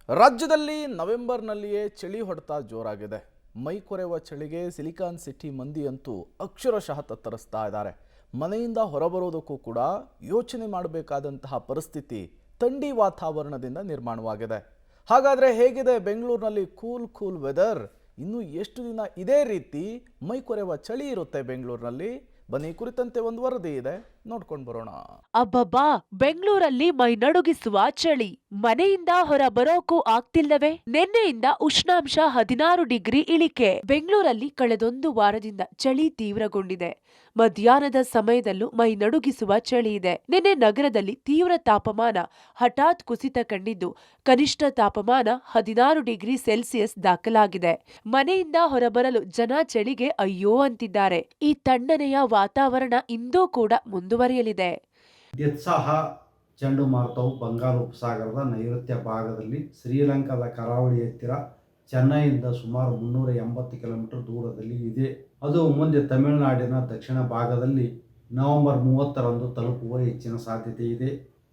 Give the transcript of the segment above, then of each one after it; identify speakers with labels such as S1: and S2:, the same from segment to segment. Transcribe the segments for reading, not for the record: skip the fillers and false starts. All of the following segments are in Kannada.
S1: ರಾಜ್ಯದಲ್ಲಿ ನವೆಂಬರ್ನಲ್ಲಿಯೇ ಚಳಿ ಹೊಡೆತ ಜೋರಾಗಿದೆ. ಮೈ ಕೊರೆವ ಚಳಿಗೆ ಸಿಲಿಕಾನ್ ಸಿಟಿ ಮಂದಿಯಂತೂ ಅಕ್ಷರಶಃ ತತ್ತರಿಸ್ತಾ ಇದ್ದಾರೆ. ಮನೆಯಿಂದ ಹೊರಬರೋದಕ್ಕೂ ಕೂಡ ಯೋಚನೆ ಮಾಡಬೇಕಾದಂತಹ ಪರಿಸ್ಥಿತಿ ಥಂಡಿ ವಾತಾವರಣದಿಂದ ನಿರ್ಮಾಣವಾಗಿದೆ. ಹಾಗಾದರೆ ಹೇಗಿದೆ ಬೆಂಗಳೂರಿನಲ್ಲಿ ಕೂಲ್ ವೆದರ್? ಇನ್ನು ಎಷ್ಟು ದಿನ ಇದೇ ರೀತಿ ಮೈ ಕೊರೆವ ಚಳಿ ಇರುತ್ತೆ ಬೆಂಗಳೂರಿನಲ್ಲಿ? ಬನ್ನಿ, ಕುರಿತಂತೆ ಒಂದು ವರದಿ ಇದೆ, ನೋಡ್ಕೊಂಡು ಬರೋಣ.
S2: ಅಬ್ಬಬ್ಬಾ, ಬೆಂಗಳೂರಲ್ಲಿ ಮೈ ನಡುಗಿಸುವ ಚಳಿ. ಮನೆಯಿಂದ ಹೊರ ಬರೋಕು ಆಗ್ತಿಲ್ಲವೇ? ನಿನ್ನೆಯಿಂದ ಉಷ್ಣಾಂಶ 16 ಡಿಗ್ರಿ ಇಳಿಕೆ. ಬೆಂಗಳೂರಲ್ಲಿ ಕಳೆದೊಂದು ವಾರದಿಂದ ಚಳಿ ತೀವ್ರಗೊಂಡಿದೆ. ಮಧ್ಯಾಹ್ನದ ಸಮಯದಲ್ಲೂ ಮೈ ನಡುಗಿಸುವ ಚಳಿ ಇದೆ. ನಿನ್ನೆ ನಗರದಲ್ಲಿ ತೀವ್ರ ತಾಪಮಾನ ಹಠಾತ್ ಕುಸಿತ ಕಂಡಿದ್ದು, ಕನಿಷ್ಠ ತಾಪಮಾನ 16 ಡಿಗ್ರಿ ಸೆಲ್ಸಿಯಸ್ ದಾಖಲಾಗಿದೆ. ಮನೆಯಿಂದ ಹೊರಬರಲು ಜನ ಚಳಿಗೆ ಅಯ್ಯೋ ಅಂತಿದ್ದಾರೆ. ಈ ತಣ್ಣನೆಯ ವಾತಾವರಣ ಇಂದೂ ಕೂಡ ಮುಂದುವರಿಯಲಿದೆ.
S3: ಡಿತ್ಸಾಹ ಚಂಡಮಾರುತವು ಬಂಗಾಳ ಉಪಸಾಗರದ ನೈಋತ್ಯ ಭಾಗದಲ್ಲಿ ಶ್ರೀಲಂಕಾದ ಕರಾವಳಿ ಹತ್ತಿರ ಚೆನ್ನೈಯಿಂದ ಸುಮಾರು 380 ಕಿಲೋಮೀಟರ್ ದೂರದಲ್ಲಿ ಇದೆ. ಅದು ಮುಂದೆ ತಮಿಳುನಾಡಿನ ದಕ್ಷಿಣ ಭಾಗದಲ್ಲಿ ನವೆಂಬರ್ 30ರಂದು ತಲುಪುವ ಹೆಚ್ಚಿನ ಸಾಧ್ಯತೆ ಇದೆ.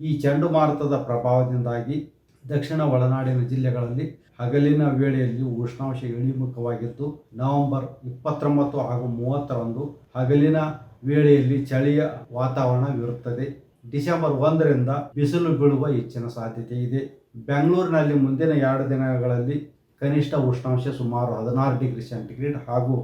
S3: ಈ ಚಂಡಮಾರುತದ ಪ್ರಭಾವದಿಂದಾಗಿ ದಕ್ಷಿಣ ಒಳನಾಡಿನ ಜಿಲ್ಲೆಗಳಲ್ಲಿ ಹಗಲಿನ ವೇಳೆಯಲ್ಲಿ ಉಷ್ಣಾಂಶ ಇಳಿಮುಖವಾಗಿದ್ದು, ನವೆಂಬರ್ 29 ಹಾಗೂ 30ರಂದು ಹಗಲಿನ ವೇಳೆಯಲ್ಲಿ ಚಳಿಯ ವಾತಾವರಣವಿರುತ್ತದೆ. ಡಿಸೆಂಬರ್ 1ರಿಂದ ಬಿಸಿಲು ಬೀಳುವ ಹೆಚ್ಚಿನ ಸಾಧ್ಯತೆ ಇದೆ. ಬೆಂಗಳೂರಿನಲ್ಲಿ ಮುಂದಿನ 2 ದಿನಗಳಲ್ಲಿ ಕನಿಷ್ಠ ಉಷ್ಣಾಂಶ ಸುಮಾರು 16 ಡಿಗ್ರಿ ಸೆಂಟಿಗ್ರೇಡ್ ಹಾಗೂ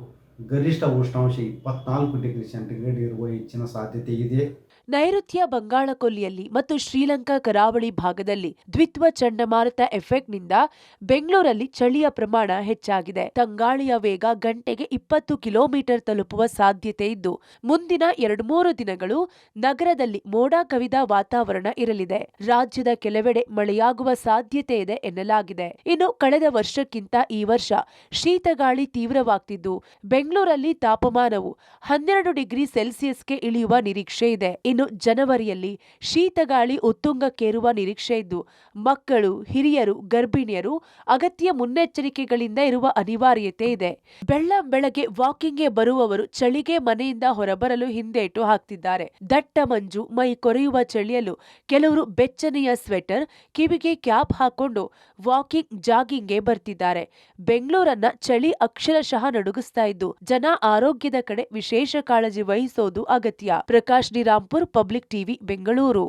S3: ಗರಿಷ್ಠ ಉಷ್ಣಾಂಶ 24 ಡಿಗ್ರಿ ಸೆಂಟಿಗ್ರೇಡ್ ಇರುವ ಹೆಚ್ಚಿನ ಸಾಧ್ಯತೆ ಇದೆ.
S2: ನೈಋತ್ಯ ಬಂಗಾಳಕೊಲ್ಲಿಯಲ್ಲಿ ಮತ್ತು ಶ್ರೀಲಂಕಾ ಕರಾವಳಿ ಭಾಗದಲ್ಲಿ ದ್ವಿತ್ವ ಚಂಡಮಾರುತ ಎಫೆಕ್ಟ್ನಿಂದ ಬೆಂಗಳೂರಲ್ಲಿ ಚಳಿಯ ಪ್ರಮಾಣ ಹೆಚ್ಚಾಗಿದೆ. ತಂಗಾಳಿಯ ವೇಗ ಗಂಟೆಗೆ 20 ಕಿಲೋಮೀಟರ್ ತಲುಪುವ ಸಾಧ್ಯತೆ ಇದ್ದು, ಮುಂದಿನ 2-3 ದಿನಗಳು ನಗರದಲ್ಲಿ ಮೋಡ ಕವಿದ ವಾತಾವರಣ ಇರಲಿದೆ. ರಾಜ್ಯದ ಕೆಲವೆಡೆ ಮಳೆಯಾಗುವ ಸಾಧ್ಯತೆ ಇದೆ ಎನ್ನಲಾಗಿದೆ. ಇನ್ನು ಕಳೆದ ವರ್ಷಕ್ಕಿಂತ ಈ ವರ್ಷ ಶೀತಗಾಳಿ ತೀವ್ರವಾಗ್ತಿದ್ದು, ಬೆಂಗಳೂರಲ್ಲಿ ತಾಪಮಾನವು 12 ಡಿಗ್ರಿ ಸೆಲ್ಸಿಯಸ್ಗೆ ಇಳಿಯುವ ನಿರೀಕ್ಷೆ ಇದೆ. ಇನ್ನು ಜನವರಿಯಲ್ಲಿ ಶೀತಗಾಳಿ ಉತ್ತುಂಗಕ್ಕೇರುವ ನಿರೀಕ್ಷೆ ಇದ್ದು, ಮಕ್ಕಳು, ಹಿರಿಯರು, ಗರ್ಭಿಣಿಯರು ಅಗತ್ಯ ಮುನ್ನೆಚ್ಚರಿಕೆಗಳಿಂದ ಇರುವ ಅನಿವಾರ್ಯತೆ ಇದೆ. ಬೆಳ್ಳಂಬೆಳಗ್ಗೆ ವಾಕಿಂಗ್ಗೆ ಬರುವವರು ಚಳಿಗೆ ಮನೆಯಿಂದ ಹೊರಬರಲು ಹಿಂದೇಟು ಹಾಕ್ತಿದ್ದಾರೆ. ದಟ್ಟ ಮಂಜು, ಮೈ ಕೊರೆಯುವ ಚಳಿಯಲು ಕೆಲವರು ಬೆಚ್ಚನೆಯ ಸ್ವೆಟರ್, ಕಿವಿಗೆ ಕ್ಯಾಪ್ ಹಾಕೊಂಡು ವಾಕಿಂಗ್, ಜಾಗಿಂಗ್ಗೆ ಬರ್ತಿದ್ದಾರೆ. ಬೆಂಗಳೂರನ್ನ ಚಳಿ ಅಕ್ಷರಶಃ ನಡುಗಿಸ್ತಾ ಇದ್ದು, ಜನ ಆರೋಗ್ಯದ ಕಡೆ ವಿಶೇಷ ಕಾಳಜಿ ವಹಿಸೋದು ಅಗತ್ಯ. Prakash D Rampur, public TV, Bengaluru.